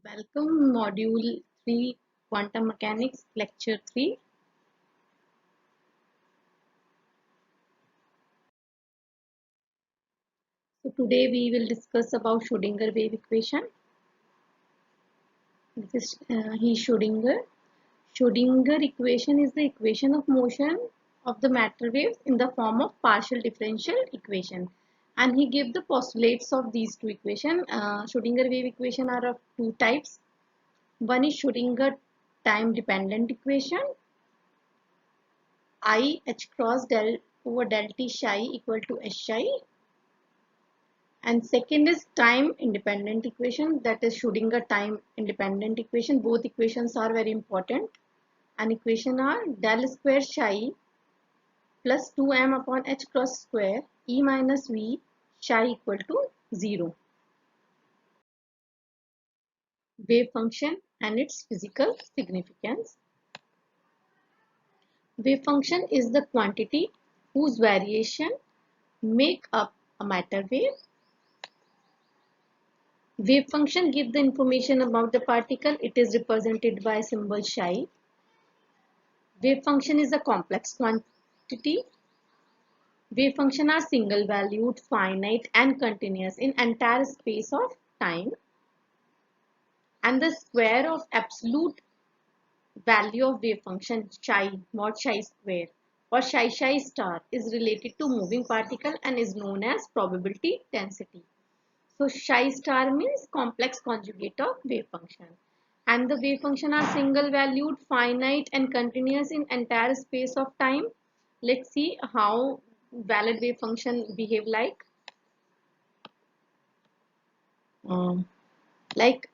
Welcome, Module 3, Quantum Mechanics, Lecture 3. So today we will discuss about Schrodinger wave equation. This is Schrodinger. Schrodinger equation is the equation of motion of the matter waves in the form of partial differential equation. And he gave the postulates of these two equations. Schrodinger wave equation are of two types. One is Schrodinger time dependent equation, I h cross del over del t psi equal to h psi, and second is time independent equation, that is Schrodinger time independent equation. Both equations are very important, and equation are del square psi plus 2m upon h cross square e minus v psi equal to 0. Wave function and its physical significance. Wave function is the quantity whose variation make up a matter wave. Wave function gives the information about the particle. It is represented by symbol psi. Wave function is a complex quantity. Wave function are single valued, finite and continuous in entire space of time. And the square of absolute value of wave function psi mod psi square or psi star is related to moving particle and is known as probability density. So psi star means complex conjugate of wave function. And the wave function are single valued, finite and continuous in entire space of time. Let's see how valid wave function behave like. Um, like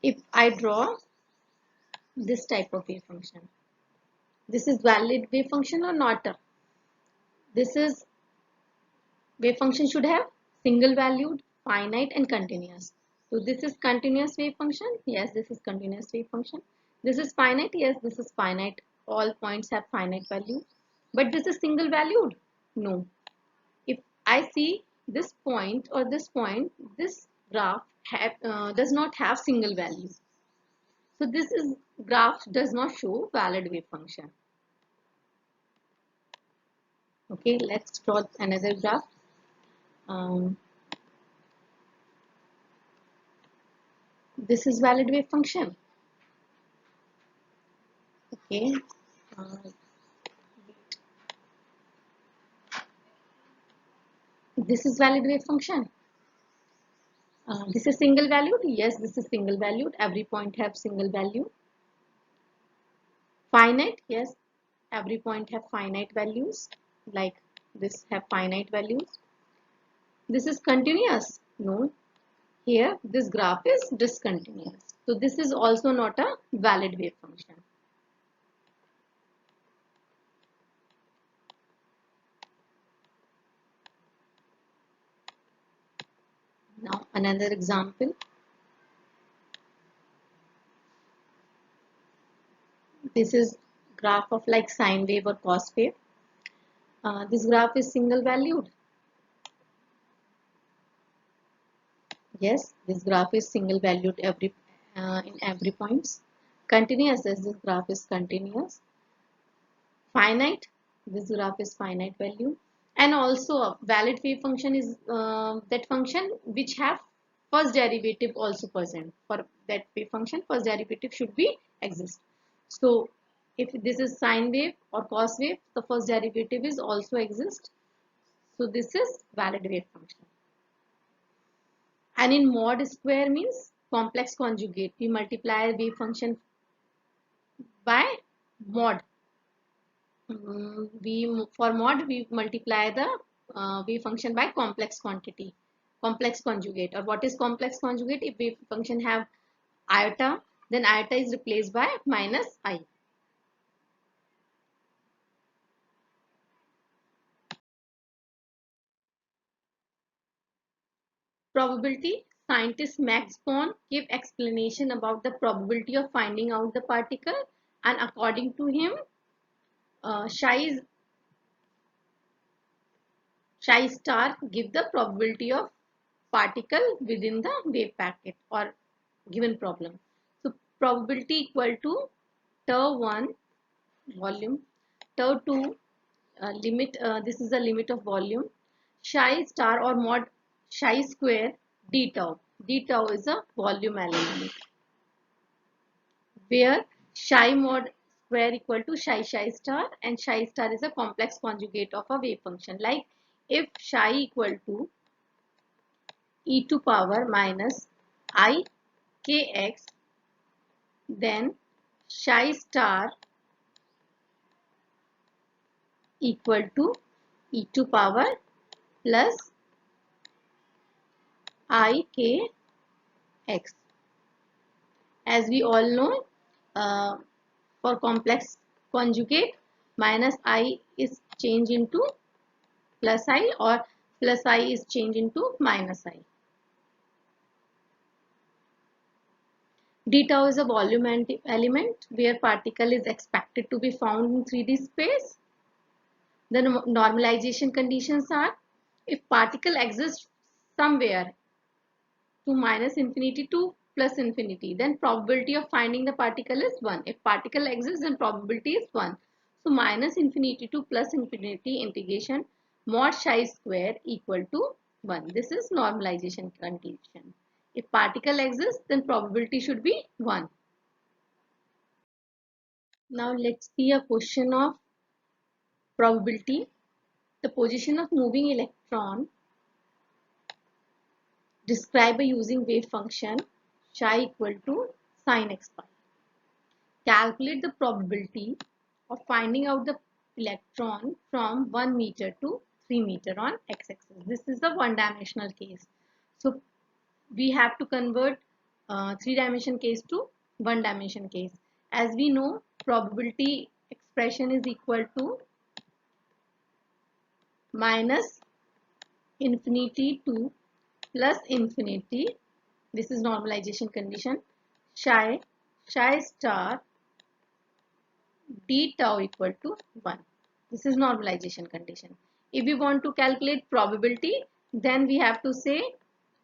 if I draw this type of wave function, this is valid wave function or not? This is wave function should have single valued, finite and continuous. So this is continuous wave function. Yes, this is continuous wave function. This is finite. Yes, this is finite. All points have finite value. But this is single valued. No. If I see this point or this point, this graph does not have single value. So this is graph does not show valid wave function. Okay, let's draw another graph. This is valid wave function. Okay. Uh, this is valid wave function. This is single valued. Yes, this is single valued. Every point have single value. Finite. Yes, every point have finite values. Like this have finite values. This is continuous. No. Here this graph is discontinuous. So this is also not a valid wave function. Now another example. This is graph of like sine wave or cos wave. This graph is single valued. Yes, this graph is single valued in every points. Continuous, as this graph is continuous. Finite, this graph is finite value. And also a valid wave function is that function which have first derivative also present. For that wave function, first derivative should be exist. So if this is sine wave or cos wave, the first derivative is also exist. So this is valid wave function. And in mod square means complex conjugate. We multiply wave function by mod. For mod we multiply the wave function by complex quantity, complex conjugate. Or what is complex conjugate? If wave function have iota, then iota is replaced by minus I. Probability. Scientist Max Born give explanation about the probability of finding out the particle, and according to him, psi star give the probability of particle within the wave packet or given problem. probability equal to tau 1 volume, tau 2 limit, this is the limit of volume, psi star or mod psi square d tau. D tau is a volume element where psi mod square equal to psi star, and psi star is a complex conjugate of a wave function. Like if psi equal to e to power minus I kx, then psi star equal to e to power plus I kx. As we all know, for complex conjugate, minus I is changed into plus I, or plus I is changed into minus I. D tau is a volume element where particle is expected to be found in 3D space. The normalization conditions are, if particle exists somewhere to minus infinity to plus infinity, then probability of finding the particle is 1. If particle exists, then probability is 1. So minus infinity to plus infinity integration mod psi square equal to 1. This is normalization condition. If particle exists, then probability should be 1. Now let's see a question of probability. The position of moving electron described by using wave function psi equal to sin x pi. Calculate the probability of finding out the electron from 1 meter to 3 meter on x-axis. This is the one-dimensional case. So we have to convert three-dimension case to one-dimension case. As we know, probability expression is equal to minus infinity to plus infinity. This is normalization condition. Psi star d tau equal to 1. This is normalization condition. If we want to calculate probability, then we have to say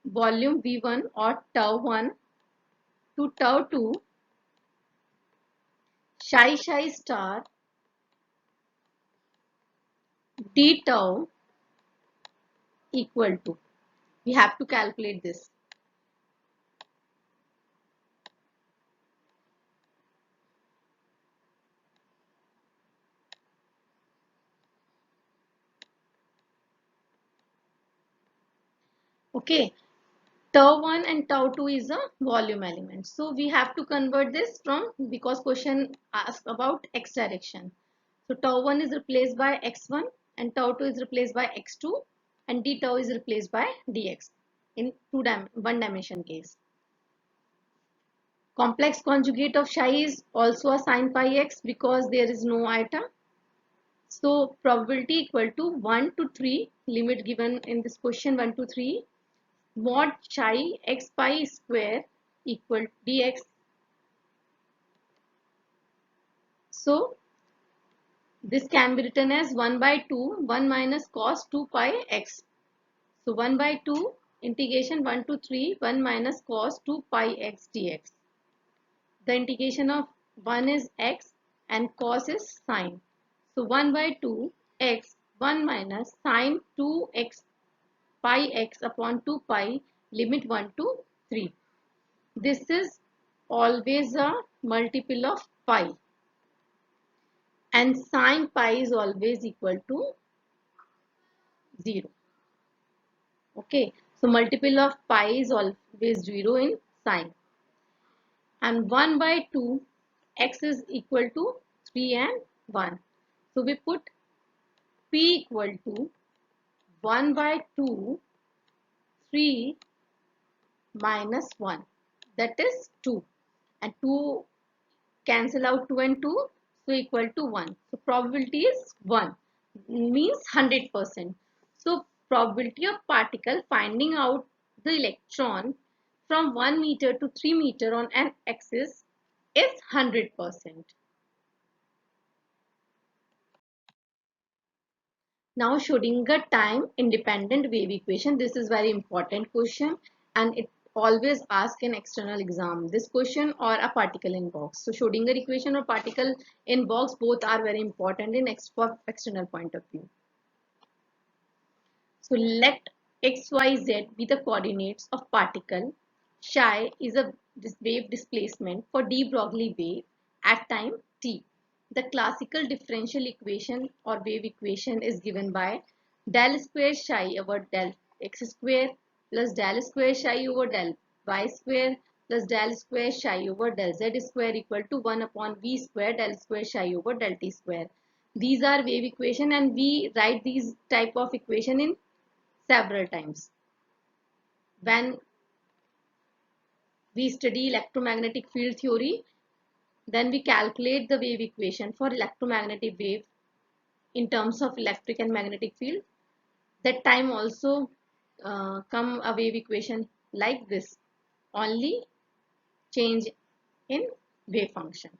volume V1 or tau 1 to tau 2 psi star d tau equal to. We have to calculate this. Okay. Tau 1 and tau 2 is a volume element. So we have to convert this from, because question asks about x direction. So tau 1 is replaced by x1 and tau 2 is replaced by x2 and d tau is replaced by dx in one dimension case. Complex conjugate of psi is also a sin pi x because there is no iota. So probability equal to 1 to 3, limit given in this question 1 to 3, mod psi x pi square equal dx. So this can be written as 1 by 2, 1 minus cos 2 pi x. So 1 by 2 integration 1 to 3, 1 minus cos 2 pi x dx. The integration of 1 is x and cos is sine. So 1 by 2 x, 1 minus sine 2x pi x upon 2 pi, limit 1 to 3. This is always a multiple of pi, and sine pi is always equal to 0. Okay, so multiple of pi is always 0 in sine. And 1 by 2 x is equal to 3 and 1. So we put p equal to 1 by 2 3 minus 1, that is 2, and 2 cancel out 2 and 2, so equal to 1. So probability is 1, means 100%. So probability of particle finding out the electron from 1 meter to 3 meter on an axis is 100%. Now Schrodinger time independent wave equation. This is very important question and it always ask in external exam this question or a particle in box. So Schrodinger equation or particle in box, both are very important in for external point of view. So let x, y, z be the coordinates of particle. Psi is a this wave displacement for de Broglie wave at time t. The classical differential equation or wave equation is given by del square psi over del x square plus del square psi over del y square plus del square psi over del z square equal to 1 upon v square del square psi over del t square. These are wave equation, and we write these type of equation in several times. When we study electromagnetic field theory, then we calculate the wave equation for electromagnetic wave in terms of electric and magnetic field. That time also come a wave equation like this, only change in wave function.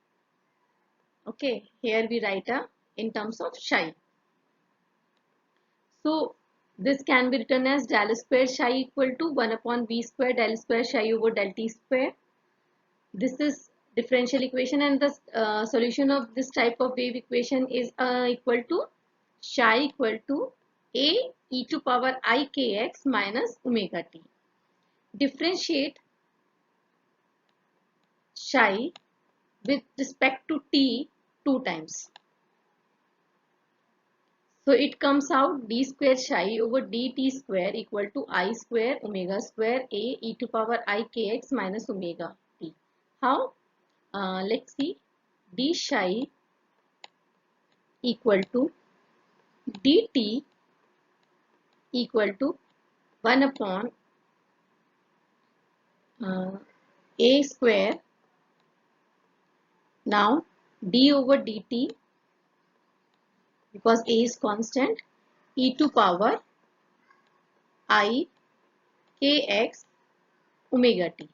Okay, here we write a in terms of psi. So this can be written as del square psi equal to 1 upon v square del square psi over del t square. This is differential equation, and the solution of this type of wave equation is equal to psi equal to a e to power I kx minus omega t. Differentiate psi with respect to t 2 times. So it comes out d square psi over dt square equal to I square omega square a e to power I kx minus omega t. How? Let's see. D psi equal to dt equal to 1 upon a square. Now d over dt, because a is constant, e to power I kx omega t.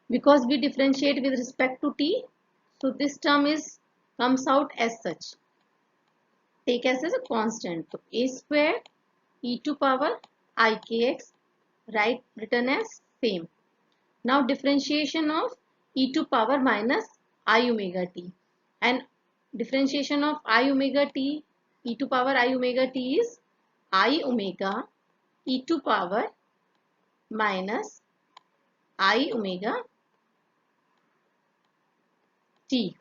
Because we differentiate with respect to t, so this term comes out as such. Take as a constant. So a square e to power I kx, written as same. Now differentiation of e to power minus I omega t, and differentiation of I omega t, e to power I omega t is I omega e to power minus I omega t.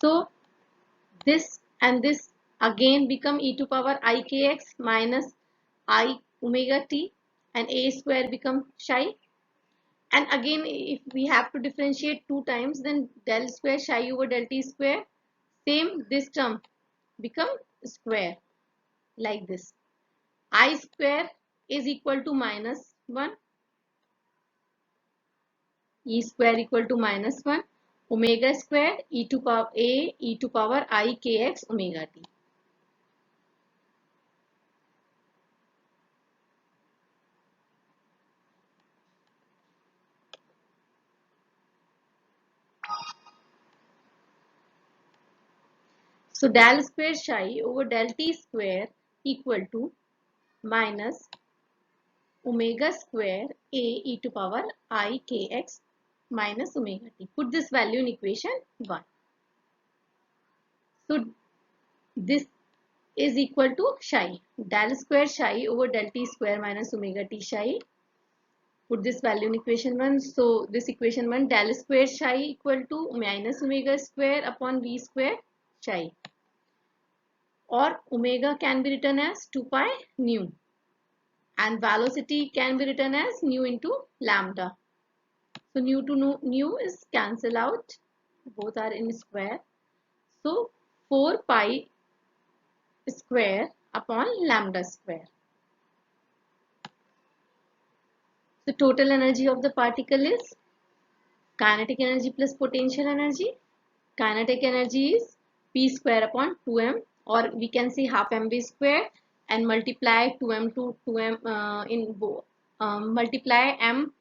So this and this again become e to power I kx minus I omega t, and a square become psi. And again, if we have to differentiate 2 times, then del square psi over del t square, same this term become square like this. I square is equal to minus 1, e square equal to minus 1, omega square e to power a e to power I kx omega t. So del square psi over del t square equal to minus omega square a e to power I kx minus omega t. Put this value in equation 1. So this is equal to psi. Del square psi over del t square minus omega t psi. Put this value in equation 1. So this equation 1, del square psi equal to minus omega square upon v square psi. Or omega can be written as 2 pi nu. And velocity can be written as nu into lambda. So nu to nu is cancel out. Both are in square. So 4 pi square upon lambda square. The total energy of the particle is kinetic energy plus potential energy. Kinetic energy is p square upon 2m, or we can say half mv square, and multiply 2m to 2m multiply m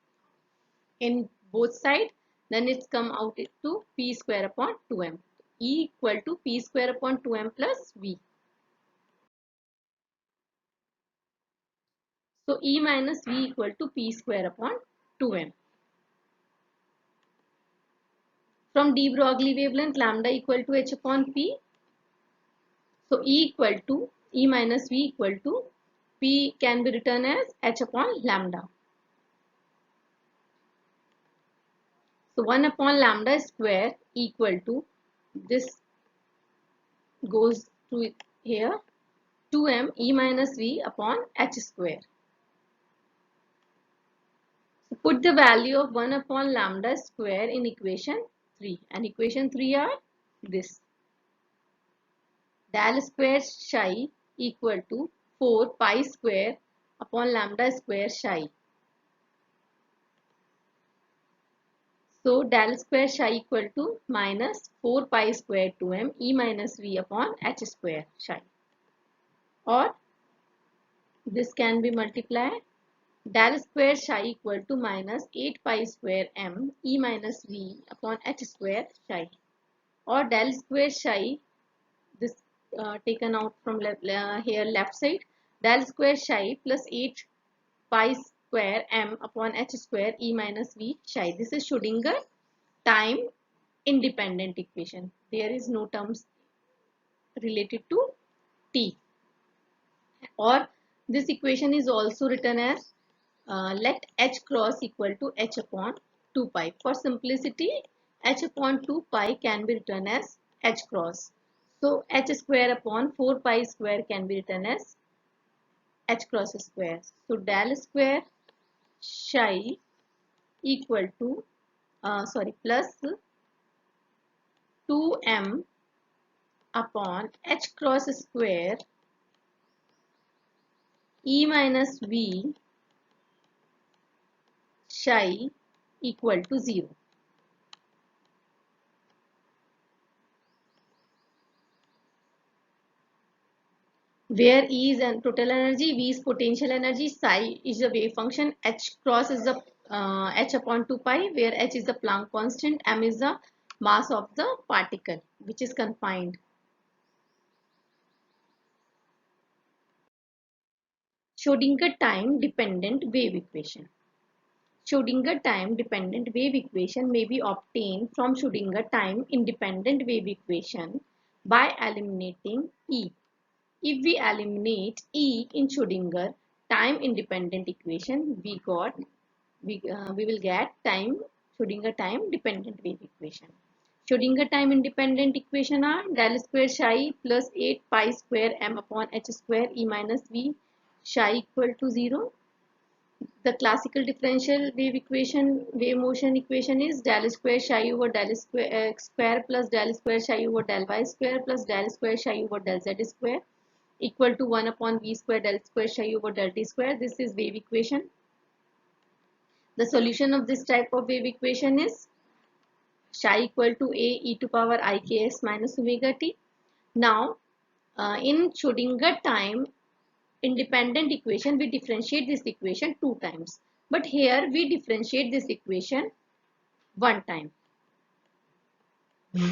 in both sides, then it's come out to P square upon 2m. E equal to P square upon 2m plus V. So E minus V equal to P square upon 2m. From de Broglie wavelength, lambda equal to H upon P. So E minus V equal to P can be written as H upon lambda. So 1 upon lambda square equal to, this goes to here, 2m E minus V upon H square. So put the value of 1 upon lambda square in equation 3. And equation 3 are this. Del square psi equal to 4 pi square upon lambda square psi. So del square psi equal to minus 4 pi square 2m E minus V upon H square psi. Or this can be multiplied. Del square psi equal to minus 8 pi square m E minus V upon H square psi. Or del square psi, this taken out from here left side, del square psi plus 8 pi square m upon H square E minus V psi. This is Schrodinger time independent equation. There is no terms related to t. Or this equation is also written as let h cross equal to h upon 2 pi. For simplicity, h upon 2 pi can be written as h cross. So h square upon 4 pi square can be written as h cross square. So del square psi equal to plus 2m upon h cross square E minus V psi equal to 0. Where E is total energy, V is potential energy, psi is the wave function, h cross is the h upon 2 pi, where h is the Planck constant, m is the mass of the particle which is confined. Schrodinger time dependent wave equation. Schrodinger time dependent wave equation may be obtained from Schrodinger time independent wave equation by eliminating E. If we eliminate E in Schrodinger time independent equation, we will get Schrodinger time dependent wave equation. Schrodinger time independent equation are del square psi plus 8 pi square m upon h square E minus V psi equal to 0. The classical differential wave motion equation is del square psi over del square plus del square psi over del y square plus del square psi over del z square equal to 1 upon v square del square psi over del t square. This is wave equation. The solution of this type of wave equation is psi equal to a e to power I kx minus omega t. Now, in Schrodinger time independent equation, we differentiate this equation 2 times. But here we differentiate this equation 1 time.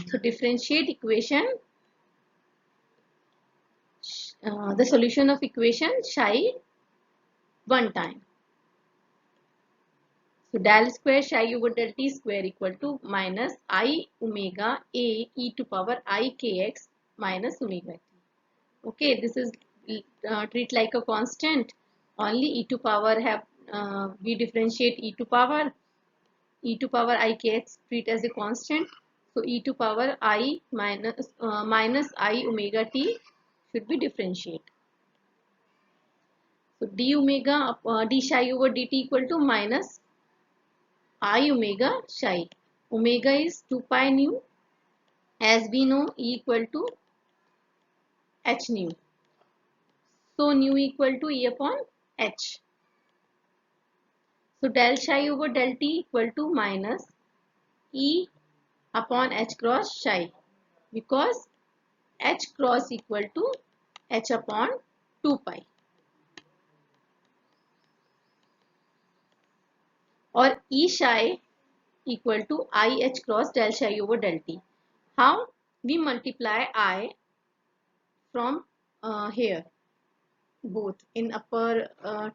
So, differentiate equation, the solution of equation psi 1 time. So del square psi over del t square equal to minus I omega a e to power I kx minus omega t. Okay, this is treat like a constant. Only e to power have we differentiate e to power I kx treat as a constant. So e to power I minus I omega t should be differentiate. So d omega d psi over dt equal to minus I omega psi. Omega is 2 pi nu. As we know, E equal to h nu. So nu equal to E upon h. So del psi over del t equal to minus E upon h cross psi, because h cross equal to h upon 2 pi. Or E psi equal to I h cross del psi over del t. How? We multiply I from here, both in upper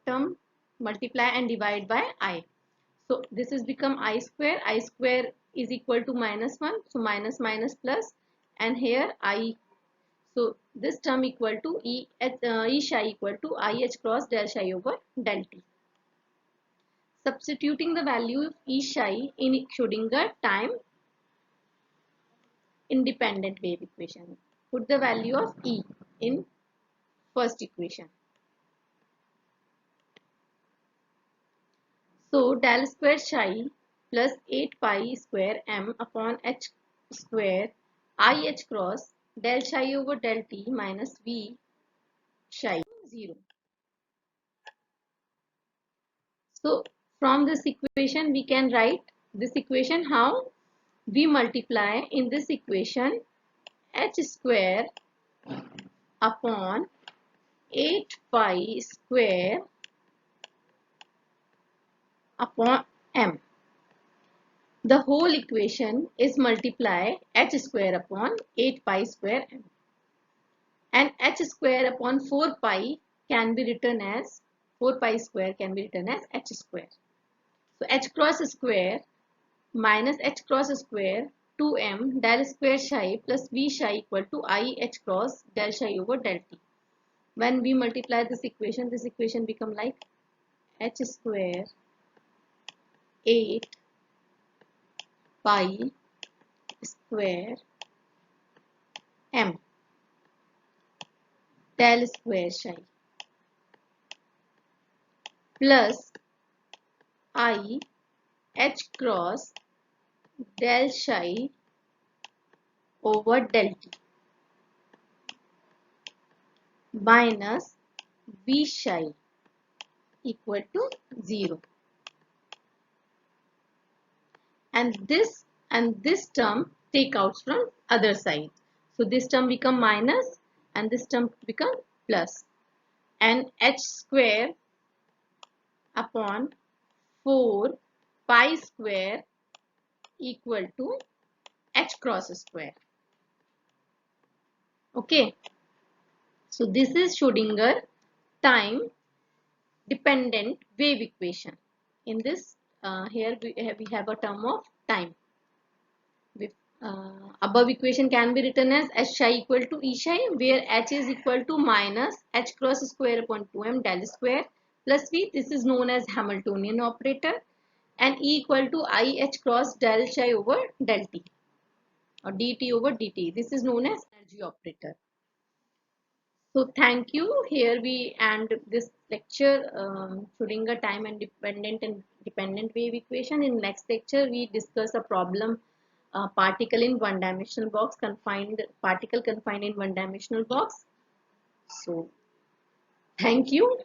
term, multiply and divide by I. So this is become I square is equal to minus 1, so minus minus plus, and here I, so this term equal to E psi equal to I h cross del psi over del t. Substituting the value of E psi in Schrodinger time independent wave equation. Put the value of E in first equation. So del square psi plus 8 pi square m upon h square I h cross del psi over del t minus v psi 0. So from this equation we can write this equation how? We multiply in this equation h square upon 8 pi square upon m. The whole equation is multiply h square upon 8 pi square m. And h square upon 4 pi can be written as 4 pi square can be written as h square. So h cross square minus h cross square 2m del square psi plus v psi equal to I h cross del psi over del t. When we multiply this equation become like h square 8 pi square m del square psi plus I h cross del psi over del t minus v psi equal to 0. And this term take out from other side. So this term become minus and this term become plus. And h square upon 4 pi square equal to h cross square. Okay. So this is Schrodinger time dependent wave equation. In this here we have a term of time. With, above equation can be written as h psi equal to E psi, where h is equal to minus h cross square upon 2m del square plus v. This is known as Hamiltonian operator, and E equal to I h cross del psi over del t or dt over dt. This is known as energy operator. So thank you. Here we end this lecture, Schrodinger time independent and dependent wave equation. In next lecture, we discuss a problem, particle in one-dimensional box, particle confined in one-dimensional box. So thank you.